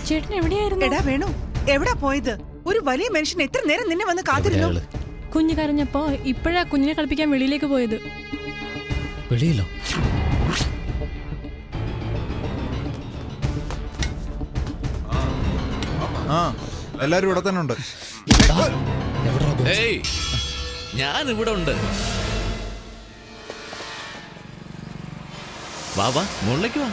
ചേട്ടൻ എവിടെയായിരുന്നു? എടാ വേണു, എവിടാ പോയത്? ഒരു വലിയ മനുഷ്യൻ എത്ര നേരം നിന്നെ വന്ന് കാത്തിരുന്നു. കുഞ്ഞു കരഞ്ഞപ്പോ ഇപ്പോഴാ കുഞ്ഞിനെ കളിപ്പിക്കാൻ വെളിയിലേക്ക് പോയത്. വെളിയിലോ? എല്ലാരും ഇവിടെ തന്നെ ഉണ്ട്. ഞാൻ ഇവിടെ ഉണ്ട്. വാ വാ, മുകളിലേക്ക് വാ.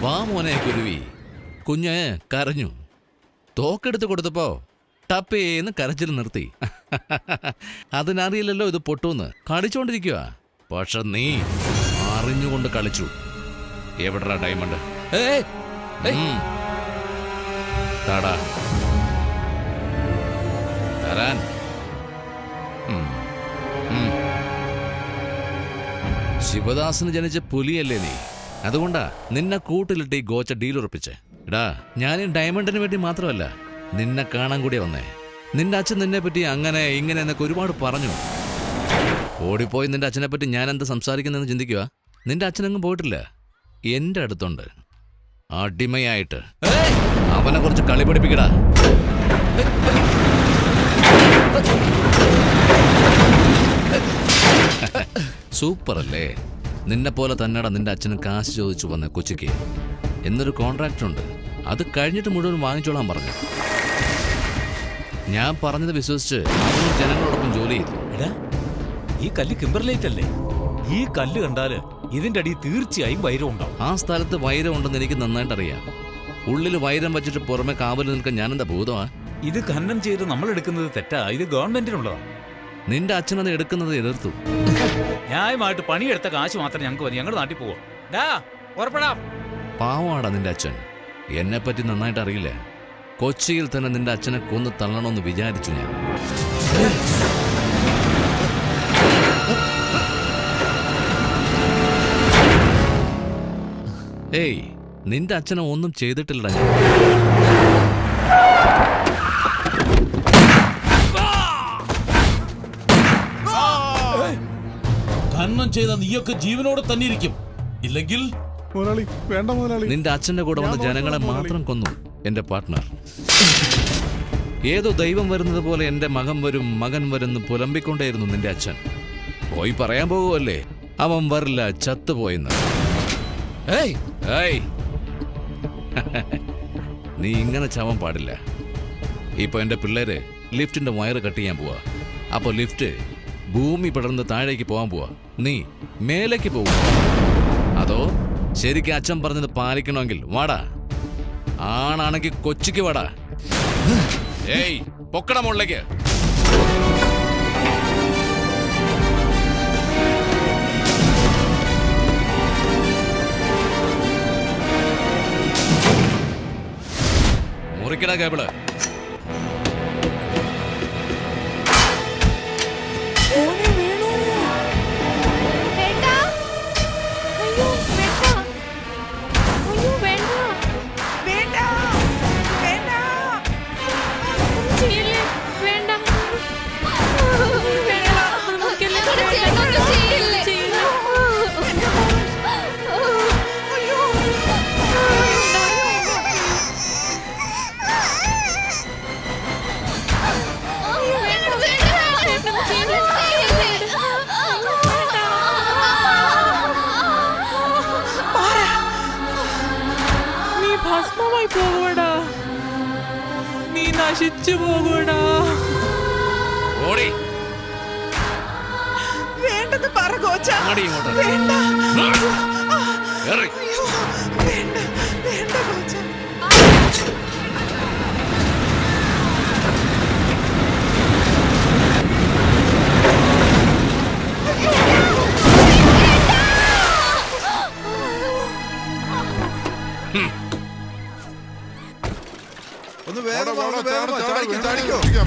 വാ മോനെ കുരുവി. കുഞ്ഞ് കരഞ്ഞു. തോക്കെടുത്ത് കൊടുത്തപ്പോ ടപ്പേന്ന് കരച്ചിൽ നിർത്തി. അതിനറിയില്ലല്ലോ ഇത് പൊട്ടൂന്ന്. കളിച്ചോണ്ടിരിക്കുക. പക്ഷെ നീ അറിഞ്ഞുകൊണ്ട് കളിച്ചു. എവിടാ ഡയമണ്ട്? താടാ തരാൻ. ശിവദാസന് ജനിച്ച പുലിയല്ലേ നീ? അതുകൊണ്ടാ നിന്നെ കൂട്ടിലിട്ട് ഈ ഗോച്ച ഡീൽ ഉറപ്പിച്ചേ. എടാ, ഞാൻ ഈ ഡയമണ്ടിന് വേണ്ടി മാത്രമല്ല നിന്നെ കാണാൻ കൂടി വന്നേ. നിന്റെ അച്ഛൻ നിന്നെ പറ്റി അങ്ങനെ ഇങ്ങനെ എന്നൊക്കെ ഒരുപാട് പറഞ്ഞു. ഓടിപ്പോയി നിന്റെ അച്ഛനെ പറ്റി ഞാൻ എന്താ സംസാരിക്കുന്നതെന്ന് ചിന്തിക്കുക. നിന്റെ അച്ഛനെങ്ങും പോയിട്ടില്ല, എന്റെ അടുത്തുണ്ട് അടിമയായിട്ട്. അവനെ കുറച്ച് കളി പഠിപ്പിക്കടാ. സൂപ്പർ അല്ലേ? നിന്നെ പോലെ തന്നെടാ നിന്റെ അച്ഛന് കാശ് ചോദിച്ചു വന്ന കൊച്ചിക്ക്. എന്നൊരു കോൺട്രാക്ടർ ഉണ്ട്, അത് കഴിഞ്ഞിട്ട് മുഴുവൻ വാങ്ങിച്ചോളാൻ പറഞ്ഞു. ഞാൻ പറഞ്ഞത് വിശ്വസിച്ച് അവനും ജനങ്ങളോടൊപ്പം ജോലി ചെയ്തു. ഈ കല്ല് കിംബർലൈറ്റ് അല്ലേ? ഈ കല്ല് കണ്ടാല് ഇതിന്റെ അടി തീർച്ചയായും വൈരം ഉണ്ടാവും. ആ സ്ഥലത്ത് വൈരം ഉണ്ടെന്ന് എനിക്ക് നന്നായിട്ട് അറിയാം. ഉള്ളിൽ വൈരം വെച്ചിട്ട് പുറമെ കാവൽ നിൽക്കാൻ ഞാനെന്താ ഭൂതമാ? ഇത് ഖനനം ചെയ്ത് നമ്മൾ എടുക്കുന്നത് തെറ്റാ. ഇത് ഗവൺമെന്റിനുള്ളതാ. നിന്റെ അച്ഛനത് എടുക്കുന്നത് എതിർത്തു. ന്യായമായിട്ട് പണിയെടുത്ത കാശ് മാത്രം ഞങ്ങൾക്ക് മതി. ഞങ്ങളുടെ നാട്ടിൽ പോവാം. പാവാടാ നിന്റെ അച്ഛൻ. എന്നെപ്പറ്റി നന്നായിട്ട് അറിയില്ല. കൊച്ചിയിൽ തന്നെ നിന്റെ അച്ഛനെ കൊന്നു തള്ളണമെന്ന് വിചാരിച്ചു ഞാൻ. ഏയ്, നിന്റെ അച്ഛനെ ഒന്നും ചെയ്തിട്ടില്ലടാ ഞാൻ. ഖനനം ചെയ്ത നീയൊക്കെ ജീവനോടെ തന്നെ ഇരിക്കും. ഇല്ലെങ്കിൽ നിന്റെ അച്ഛന്റെ കൂടെ വന്ന ജനങ്ങളെ മാത്രം കൊന്നു എന്റെ പാർട്ട്ണർ. ഏതോ ദൈവം വരുന്നത് പോലെ എന്റെ മകൻ വരും മകൻ വരുന്നു പുലമ്പിക്കൊണ്ടേയിരുന്നു നിന്റെ അച്ഛൻ. പോയി പറയാൻ പോകുമല്ലേ അവൻ വരില്ല, ചത്തുപോയെന്ന്. നീ ഇങ്ങനെ ചാവാൻ പാടില്ല. ഇപ്പൊ എന്റെ പിള്ളേര് ലിഫ്റ്റിന്റെ വയറ് കട്ട് ചെയ്യാൻ പോവാ. അപ്പൊ ലിഫ്റ്റ് ഭൂമി പടർന്ന് താഴേക്ക് പോവാൻ പോവാ. നീ മേലേക്ക് പോവും. അതോ ശരിക്കും അച്ഛൻ പറഞ്ഞത് പാലിക്കണമെങ്കിൽ വാടാ. ആണാണെങ്കിൽ കൊച്ചിക്ക് വാടാ. ഏയ്, പൊക്കട മുകളിലേക്ക്. മുറിക്കടാ കേബിള്. ഭസ്മമായി പോകൂടാ, നീ നശിച്ചു പോകൂടാ. വേണ്ടെന്ന് പറ ഗോച്ച. വേണ്ട ഗോച്ച. ഒന്ന് വേഗം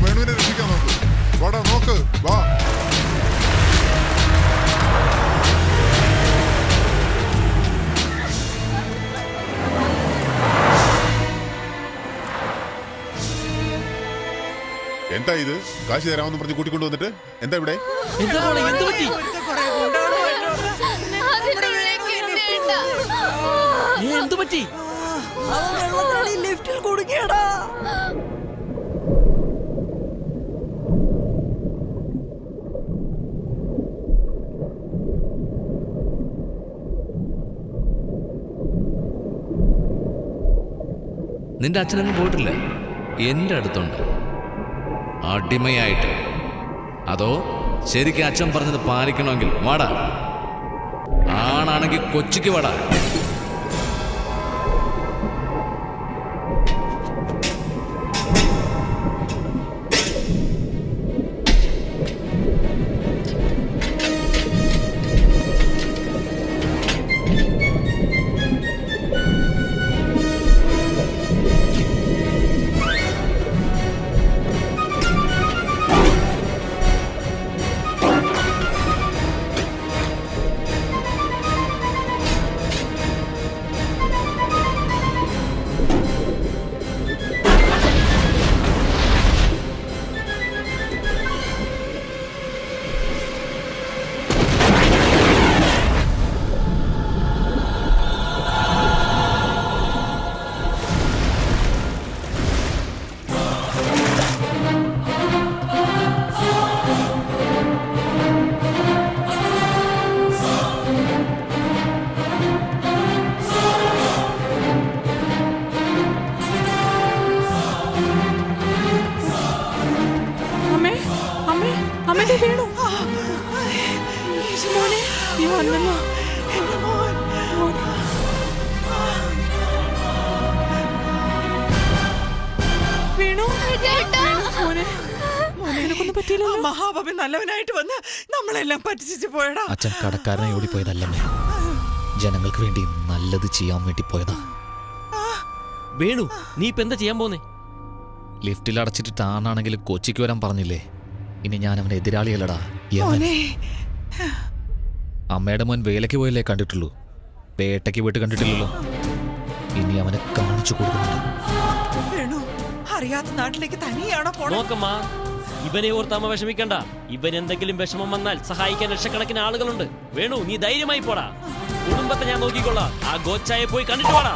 വേണുവിനെ രക്ഷിക്കാൻ നോക്ക്. വാടാ, നോക്ക്, വാ. എന്താ ഇത്? കാശ് തരാമെന്ന് പറഞ്ഞ് കൂട്ടിക്കൊണ്ട് വന്നിട്ട് എന്താ ഇവിടെ? എന്താ മോളെ, എന്ത് പറ്റി? ഇവിടുത്തെ കുറേ ഗുണ്ടകളുമായിട്ട് എന്ത് പറ്റി? ലിഫ്റ്റിൽ കുടുങ്ങിയടാ. നിന്റെ അച്ഛനങ്ങ് പോയിട്ടില്ല, എൻ്റെ അടുത്തുണ്ട് അടിമയായിട്ട്. അതോ ശരിക്കും അച്ഛൻ പറഞ്ഞത് പാലിക്കണമെങ്കിൽ വാടാ, ആണാണെങ്കിൽ കൊച്ചിക്ക് വാടാ. അമ്മേ അമ്മേ അമ്മേ ദേ വീണു. മോനെ നീ വന്നല്ലോ. വീണു മോനെ, നിനക്കൊന്നും പറ്റിയില്ലല്ലോ. മഹാബാബി നല്ലവനായിട്ട് വന്ന് നമ്മളെല്ലാം പറ്റിച്ചു പോയടാ. അച്ഛൻ കടക്കാരനെ ഓടിപ്പോയതല്ലമ്മേ, ജനങ്ങൾക്ക് വേണ്ടി നല്ലത് ചെയ്യാൻ വേണ്ടി പോയതാ. വേണു, നീ ഇപ്പൊ എന്താ ചെയ്യാൻ പോന്നേ? ലിഫ്റ്റിൽ അടച്ചിട്ടിട്ട് ആണാണെങ്കിലും കൊച്ചിക്ക് വരാൻ പറഞ്ഞില്ലേ, ഇനി ഞാൻ അവനെ എതിരാളിയല്ലടാ യമൻ. മോനെ, അമ്മയുടെ മോൻ വേലയ്ക്ക് പോയല്ലേ കണ്ടിട്ടുള്ളൂ, പേട്ടയ്ക്ക് പോയിട്ട് കണ്ടിട്ടില്ലല്ലോ. ഇനി അവനെ കാണിച്ചു കൊടുക്കുന്നുണ്ട്. വേണു അറിയാത്ത നാട്ടിലേക്ക് തനിയാണോ പോണേ? നോക്കമ്മ, ഇവനെ ഓർത്ത് അമ്മ വിഷമിക്കണ്ട. ഇവൻ എന്തെങ്കിലും വിഷമം വന്നാൽ സഹായിക്കാൻ ലക്ഷക്കണക്കിന് ആളുകളുണ്ട്. വേണു, നീ ധൈര്യമായി പോടാ. കുടുംബത്തെ ഞാൻ നോക്കിക്കൊള്ളാം. ആ ഗോച്ചായെ പോയി കണ്ടിട്ട് പോടാ.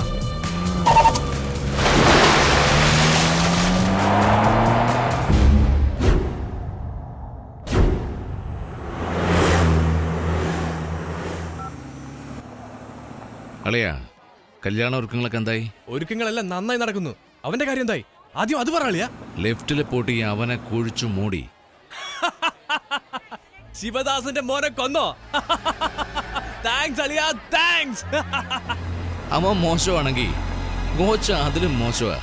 അളിയാ, കല്യാണ ഒരുക്കങ്ങളൊക്കെ എന്തായി? ഒരുക്കങ്ങളെല്ലാം നന്നായി നടക്കുന്നു. അവന്റെ കാര്യം എന്തായി? ആദ്യം അത് പറയാ. ലെഫ്റ്റിൽ പൊട്ടി അവനെ കുഴിച്ചു മൂടി. ശിവദാസന്റെ മോനെ കൊന്നോ? താങ്ക്സ് അളിയാ, താങ്ക്സ്. അവൻ മോശമാണെങ്കിൽ ഗോച്ച അതിലും മോശമാ.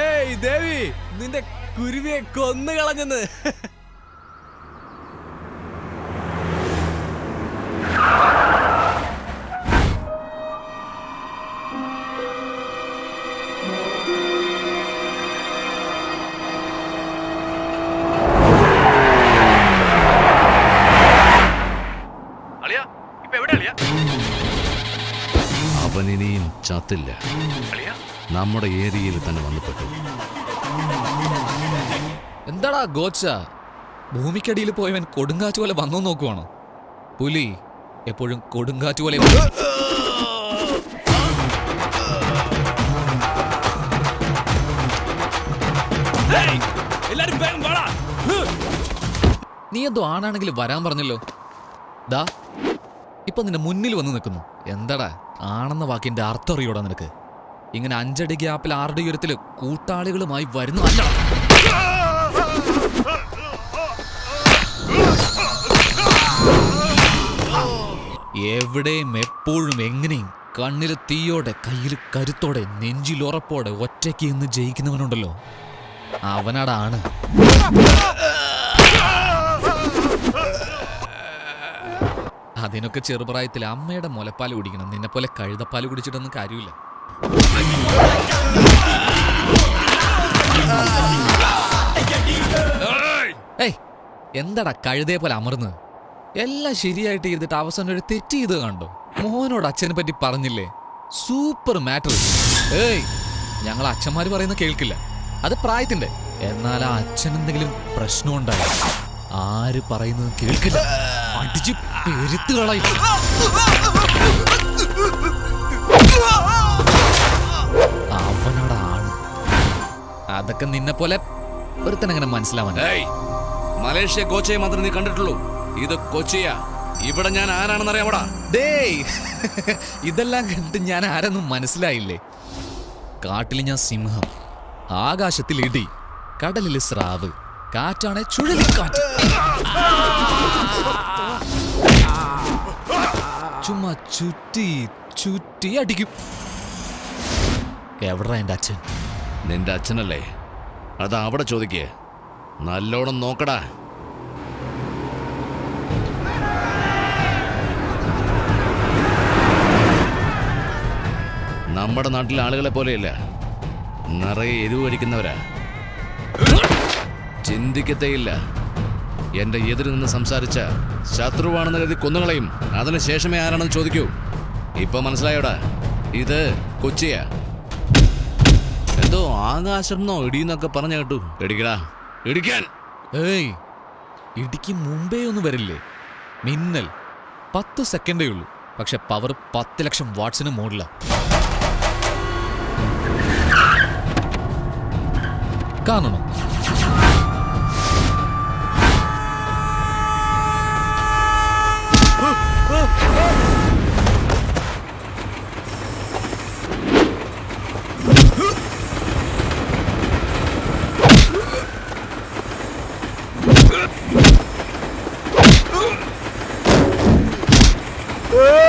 ഏയ് ദേവി, നിന്റെ കുരുവിയെ കൊന്നു കളഞ്ഞെന്ന്. അവനിനിയും ചത്തില്ല, നമ്മുടെ ഏരിയയിൽ തന്നെ വന്നുപെട്ടു. എന്താടാ ഗോച്ച, ഭൂമിക്കടിയിൽ പോയവൻ കൊടുങ്കാറ്റ് പോലെ വന്നോ നോക്കുവാണോ? പുലി എപ്പോഴും കൊടുങ്കാറ്റ് പോലെ. എല്ലാരും വേഗം വാടാ. നീ എന്തോ ആണാണെങ്കിൽ വരാൻ പറഞ്ഞല്ലോ. ദാ ഇപ്പൊ നിന്റെ മുന്നിൽ വന്ന് നിൽക്കുന്നു. എന്താടാ ആണെന്ന വാക്കിന്റെ അർത്ഥം അറിയോടാ നിനക്ക്? ഇങ്ങനെ 5 അടി ഗ്യാപ്പിൽ 6 അടി ഉയരത്തില് കൂട്ടാളികളുമായി വരുന്നു. എവിടെയും എപ്പോഴും എങ്ങനെയും കണ്ണില് തീയോടെ കയ്യിൽ കരുത്തോടെ നെഞ്ചിലുറപ്പോടെ ഒറ്റയ്ക്ക് ഇന്ന് ജയിക്കുന്നവനുണ്ടല്ലോ, അവനാടാ ആണ്. അതിനൊക്കെ ചെറുപ്രായത്തിൽ അമ്മയുടെ മുലപ്പാൽ കുടിക്കണം. നിന്നെ പോലെ കഴുതപ്പാൽ കുടിച്ചിട്ടൊന്നും കാര്യമില്ല. ഏയ്, എന്താടാ കഴുതയെ പോലെ അമർന്ന്? എല്ലാം ശരിയായിട്ട് ചെയ്തിട്ട് അവസാനം ഒരു തെറ്റ് ചെയ്ത് കണ്ടോ? മോനോട് അച്ഛനെ പറ്റി പറഞ്ഞില്ലേ? Super matter. ഏയ്, ഞങ്ങൾ അച്ഛന്മാര് പറയുന്ന കേൾക്കില്ല. അത് പ്രായത്തിന്റെ. എന്നാൽ ആ അച്ഛൻ എന്തെങ്കിലും പ്രശ്നമുണ്ടായി ആര് പറയുന്നത് കേൾക്കില്ല, അടിച്ച് പെരുത്ത് കളയും. അവനോട് ആണ്. അതൊക്കെ നിന്നെ പോലെ ഒരുത്തനങ്ങനെ മനസ്സിലാവാൻ. ഏയ്, മലേഷ്യ ഗോച്ചയെ മാത്രമേ നീ കണ്ടിട്ടുള്ളൂ. ഇത് കൊച്ചിയാ. ഇവിടെ ഞാൻ ആരാണെന്ന് അറിയാമോടാ? ഡേയ്, ഇതെല്ലാം കണ്ട് ഞാൻ ആരെന്നും മനസ്സിലായില്ലേ? കാട്ടിൽ ഞാൻ സിംഹം, ആകാശത്തിൽ ഇടി, കടലിൽ സ്രാവ്, കാറ്റാണ് ചുഴലിക്കാറ്റ്. ചുമ്മാ ചുറ്റി ചുറ്റി അടിക്കും. എവിടാ എന്റെ അച്ഛൻ? നിന്റെ അച്ഛനല്ലേ? അത് അവിടെ ചോദിക്കേ. നല്ലോണം നോക്കടാ. നമ്മുടെ നാട്ടിലെ ആളുകളെ പോലെയല്ല, നിറയെ എരിവ് അടിക്കുന്നവരാ. ചിന്തിക്കത്തേയില്ല. എന്റെ എതിര് നിന്ന് സംസാരിച്ച ശത്രുവാണെന്ന് കരുതി കൊന്നുകളയും. അതിന് ശേഷമേ ആരാണെന്ന് ചോദിക്കൂ. ഇപ്പൊ മനസ്സിലായോടാ? ഇത് കൊച്ചിയാ. എന്തോ ആകാശമെന്നോ ഇടിയെന്നൊക്കെ പറഞ്ഞു കേട്ടു. ഇടിക്കടാ, ഇടിക്കാൻ. ഏയ്, ഇടിക്ക് മുമ്പേ ഒന്നും വരില്ലേ? മിന്നൽ 10 സെക്കൻഡേ ഉള്ളൂ, പക്ഷെ പവർ 10 ലക്ഷം വാട്ട്സിന് മുകളിലാ. കാണണോ? ഓ